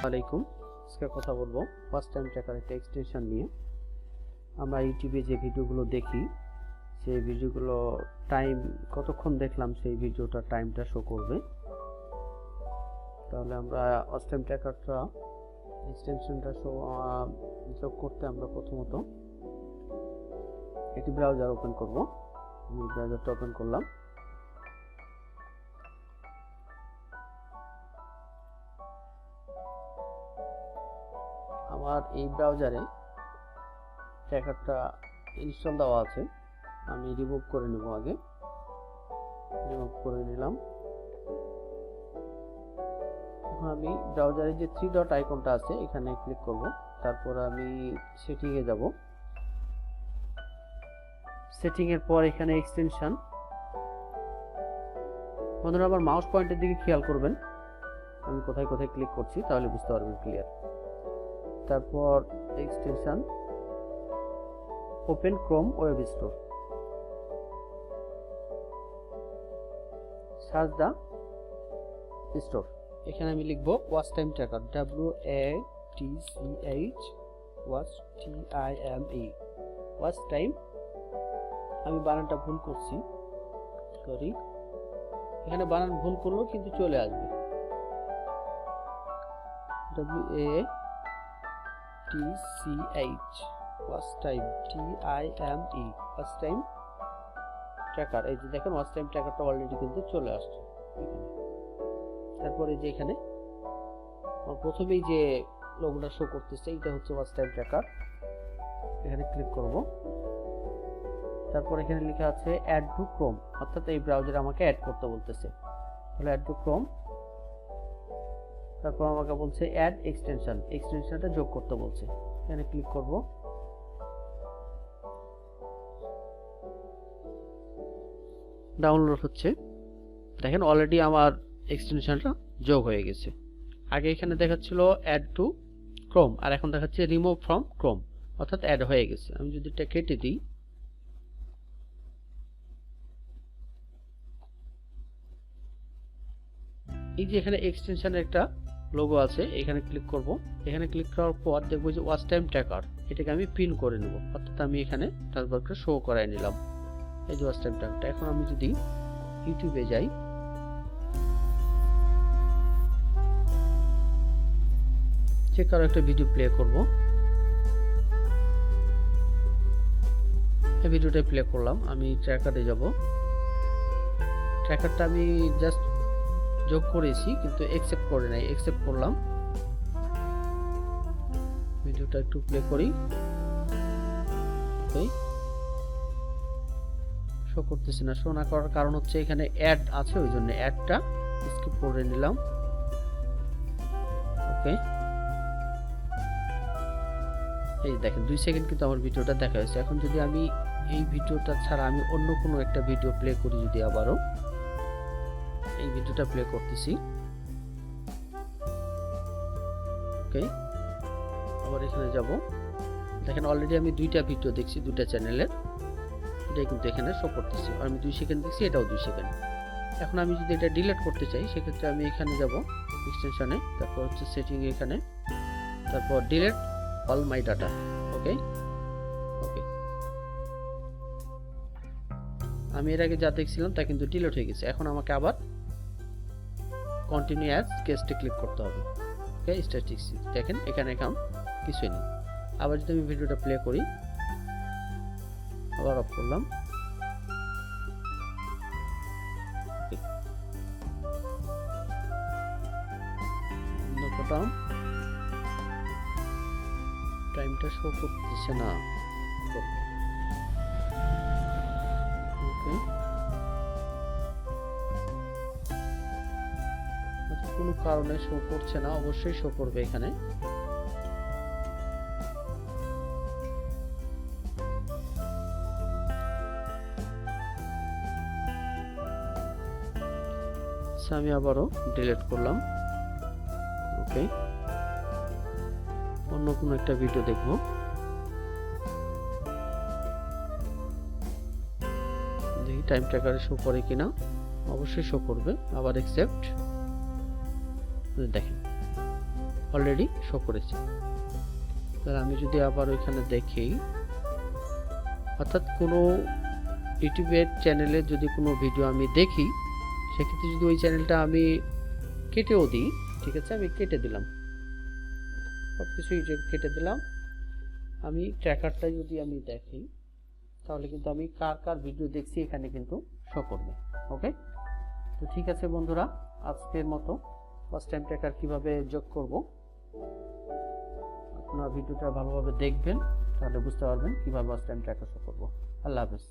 আলাইকুম। আজকে কথা বলবো ফার্স্ট টাইম ট্র্যাকার একটা এক্সটেনশন নিয়ে। আমরা ইউটিউবে যে ভিডিওগুলো দেখি সেই ভিডিওগুলো টাইম কতক্ষণ দেখলাম সেই ভিডিওটা টাইমটা শো করবে। তাহলে আমরা ফার্স্ট টাইম ট্র্যাকারটা এক্সটেনশনটা যোগ করতে আমরা প্রথমত একটি ব্রাউজার ওপেন করব। আমি ব্রাউজারটা ওপেন করলাম। আমার এই ব্রাউজারে ট্র্যাকারটা ইনস্টল দেওয়া আছে, আমি রিমুভ করে নেব। আগে রিমুভ করে নিলাম। এখন আমি ব্রাউজারে যে 3 ডট আইকনটা আছে এখানে ক্লিক করব। তারপর আমি সেটিংয়ে যাব। সেটিং এর পর এখানে এক্সটেনশন। বন্ধুরা আমার মাউস পয়েন্টের দিকে খেয়াল করবেন, আমি কোথায় কোথায় ক্লিক করছি, তাহলে বুঝতে পারবেন ক্লিয়ার। তারপর extension, open Chrome web store, search the store. এখানে আমি লিখব watch time tracker, WATCH watch TIME watch time. আমি বানানটা ভুল করছি, সরি। এখানে বানান ভুল করলেও কিন্তু চলে আসবে। WATCH watch time TIME watch time tracker. এই যে দেখেন ওয়াচ টাইম ট্র্যাকারটা অলরেডি কিন্তু চলে আসছে এখানে। তারপরে যে এখানে প্রথমেই যে লোগোটা শো করতেছে এটা হচ্ছে ওয়াচ টাইম ট্র্যাকার। এখানে ক্লিক করব। তারপর এখানে লেখা আছে অ্যাড টু ক্রোম, অর্থাৎ এই ব্রাউজারে আমাকে অ্যাড করতে বলতেছে। তাহলে অ্যাড টু ক্রোম। তারপর আমাকে বলছে অ্যাড এক্সটেনশন, এক্সটেনশনটা যোগ করতে বলছে। এখানে ক্লিক করব। ডাউনলোড হচ্ছে। দেখেন অলরেডি আমার এক্সটেনশনটা যোগ হয়ে গেছে। আগে এখানে দেখাচ্ছিল অ্যাড টু ক্রোম, আর এখন দেখাচ্ছে রিমুভ ফ্রম ক্রোম, অর্থাৎ অ্যাড হয়ে গেছে। আমি যদি এটা কেটে দিই, এই যে এখানে এক্সটেনশনের একটা লোগো আছে, এখানে ক্লিক করব। এখানে ক্লিক করার পর দেখবো যে ওয়াচ টাইম ট্র্যাকার, এটাকে আমি পিন করে নেব, অর্থাৎ আমি এখানে টাস্কবারটা শো করাই নিলাম। এই যে ওয়াচ টাইম ট্র্যাকারটা। এখন আমি যদি ইউটিউবে যাই, যে কারো একটা ভিডিও প্লে করব, এই ভিডিওটা প্লে করলাম। আমি ট্র্যাকারে যাব। ট্র্যাকারটা আমি জাস্ট যোগ করেছি কিন্তু অ্যাকসেপ্ট করে নাই, অ্যাকসেপ্ট করলাম। ভিডিওটা একটু প্লে করি। ওকে, শো করতেছে না। শো না করার কারণ হচ্ছে এখানে অ্যাড আছে, ওই জন্য অ্যাডটা স্কিপ করে নিলাম। ওকে, এই দেখেন 2 সেকেন্ড কিন্তু আমার ভিডিওটা দেখা হয়েছে। এখন যদি আমি এই ভিডিওটা ছাড়া আমি অন্য কোনো একটা ভিডিও প্লে করি, যদি আবারও এই ভিডিওটা প্লে করতেছি, ওকে, আবার এখানে যাব। দেখেন অলরেডি আমি 2টা ভিডিও দেখছি, 2টা চ্যানেলের, এটাই কিন্তু এখানে শো করতেছি। আর আমি 2 সেকেন্ড দেখছি, এটাও 2 সেকেন্ড। এখন আমি যদি এটা ডিলিট করতে চাই, সেক্ষেত্রে আমি এখানে যাব এক্সটেনশনে, তারপর হচ্ছে সেটিং এখানে, তারপর ডিলিট অল মাই ডাটা। ওকে ওকে, আমি এর আগে যা দেখছিলাম তা কিন্তু ডিলিট হয়ে গেছে। এখন আমাকে আবার কন্টিনিউ অ্যাজ গেস্টে ক্লিক করতে হবে। ওকে, স্ট্যাটিস্টিক্স দেখেন এখানে এখন কিছুই নেই। আবার যদি আমি ভিডিওটা প্লে করি, আবার অফ করলাম, টাইমটা শো করতেছে না। ওকে, কোনো কারণে শো করছে না, অবশ্যই শো করবে এখানে। আমি আবারও ডিলিট করলাম। ওকে, অন্য কোনো একটা ভিডিও দেখব। দেখি টাইম ট্র্যাকারে শো করে কিনা, অবশ্যই শো করবে। আবার অ্যাকসেপ্ট, দেখেন অলরেডি শো করেছে। তাহলে আমি যদি আবার ওইখানে দেখি, অর্থাৎ কোনো ইউটিউবের চ্যানেলে যদি কোনো ভিডিও আমি দেখি, সেক্ষেত্রে যদি ওই চ্যানেলটা আমি কেটেও দিই, ঠিক আছে, আমি কেটে দিলাম, সব কিছুই কেটে দিলাম, আমি ট্র্যাকারটা যদি আমি দেখি, তাহলে কিন্তু আমি কার কার ভিডিও দেখছি এখানে কিন্তু শো করবে। ওকে, তো ঠিক আছে বন্ধুরা, আজকের মতো ফার্স্ট টাইম ট্র্যাকার কিভাবে যোগ করব আপনারা ভিডিওটা ভালোভাবে দেখবেন, তাহলে বুঝতে পারবেন কিভাবে ফার্স্ট টাইম ট্র্যাকার শো করব। আল্লাহ হাফেজ।